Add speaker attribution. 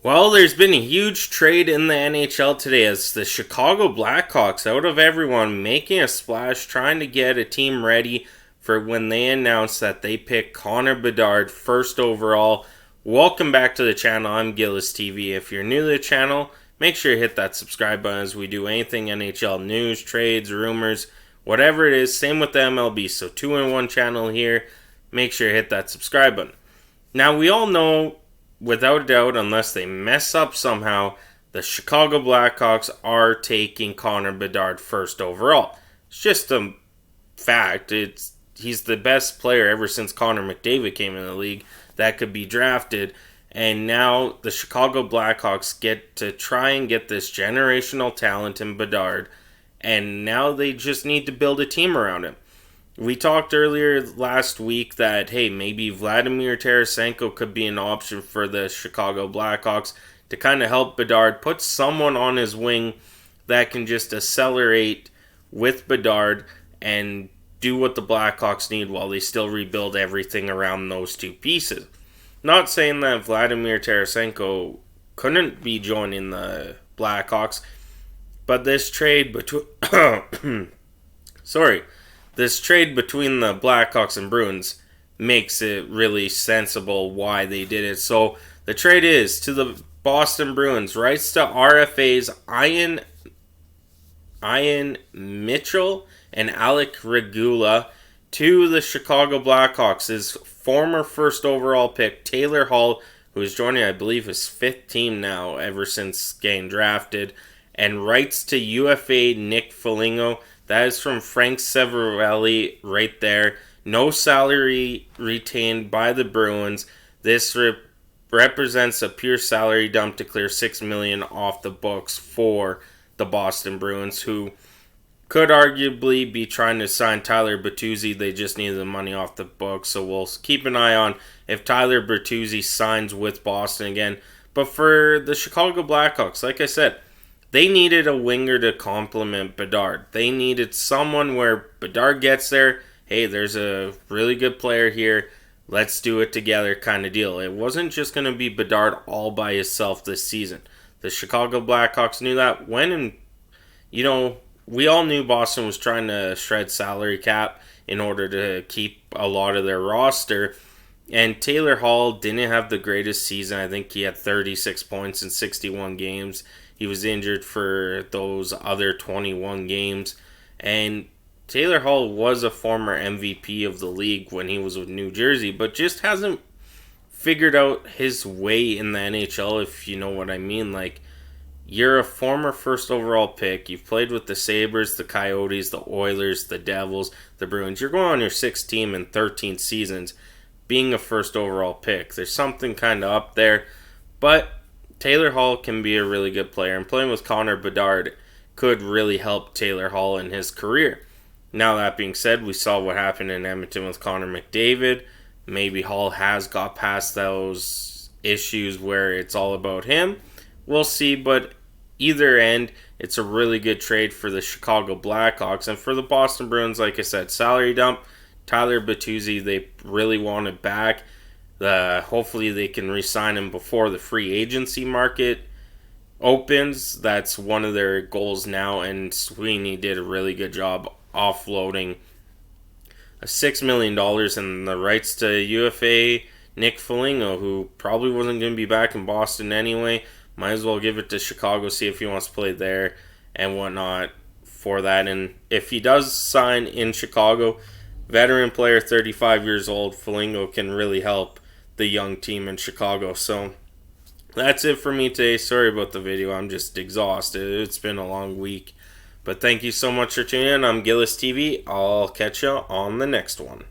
Speaker 1: Well, there's been a huge trade in the NHL today as the Chicago Blackhawks, out of everyone, making a splash, trying to get a team ready for when they announce that they pick Connor Bedard first overall. Welcome back to the channel. I'm Gillis TV. If you're new to the channel, make sure you hit that subscribe button as we do anything NHL news, trades, rumors, whatever it is. Same with the MLB. So 2-in-1 channel here. Make sure you hit that subscribe button. Now, we all know, without a doubt, unless they mess up somehow, the Chicago Blackhawks are taking Connor Bedard first overall. It's just a fact. He's the best player ever since Connor McDavid came in the league that could be drafted. And now the Chicago Blackhawks get to try and get this generational talent in Bedard. And now they just need to build a team around him. We talked earlier last week that, hey, maybe Vladimir Tarasenko could be an option for the Chicago Blackhawks to kind of help Bedard, put someone on his wing that can just accelerate with Bedard and do what the Blackhawks need while they still rebuild everything around those two pieces. Not saying that Vladimir Tarasenko couldn't be joining the Blackhawks, but this trade between... This trade between the Blackhawks and Bruins makes it really sensible why they did it. So the trade is to the Boston Bruins, rights to RFAs Ian Mitchell and Alec Regula, to the Chicago Blackhawks, his former first overall pick, Taylor Hall, who is joining, I believe, his fifth team now ever since getting drafted, and rights to UFA Nick Folingo. That is from Frank Severelli right there. No salary retained by the Bruins. This represents a pure salary dump to clear $6 million off the books for the Boston Bruins, who could arguably be trying to sign Tyler Bertuzzi. They just need the money off the books, so we'll keep an eye on if Tyler Bertuzzi signs with Boston again. But for the Chicago Blackhawks, like I said, they needed a winger to complement Bedard. They needed someone where Bedard gets there, hey, there's a really good player here, let's do it together kind of deal. It wasn't just going to be Bedard all by himself this season. The Chicago Blackhawks knew that we all knew Boston was trying to shred salary cap in order to keep a lot of their roster. And Taylor Hall didn't have the greatest season. I think he had 36 points in 61 games. He was injured for those other 21 games. And Taylor Hall was a former MVP of the league when he was with New Jersey, but just hasn't figured out his way in the NHL, if you know what I mean. Like, you're a former first overall pick. You've played with the Sabres, the Coyotes, the Oilers, the Devils, the Bruins. You're going on your 6th team in 13 seasons being a first overall pick. There's something kind of up there, but Taylor Hall can be a really good player, and playing with Connor Bedard could really help Taylor Hall in his career. Now, that being said, we saw what happened in Edmonton with Connor McDavid. Maybe Hall has got past those issues where it's all about him. We'll see, but either end, it's a really good trade for the Chicago Blackhawks. And for the Boston Bruins, like I said, salary dump, Tyler Bertuzzi, they really want it back. Hopefully they can re-sign him before the free agency market opens. That's one of their goals now, and Sweeney did a really good job offloading $6 million and the rights to UFA Nick Folingo, who probably wasn't going to be back in Boston anyway. Might as well give it to Chicago, see if he wants to play there and whatnot for that. And if he does sign in Chicago, veteran player, 35 years old, Folingo can really help the young team in Chicago. So that's it for me today. Sorry about the video. I'm just exhausted. It's been a long week. But thank you so much for tuning in. I'm Gillis TV. I'll catch you on the next one.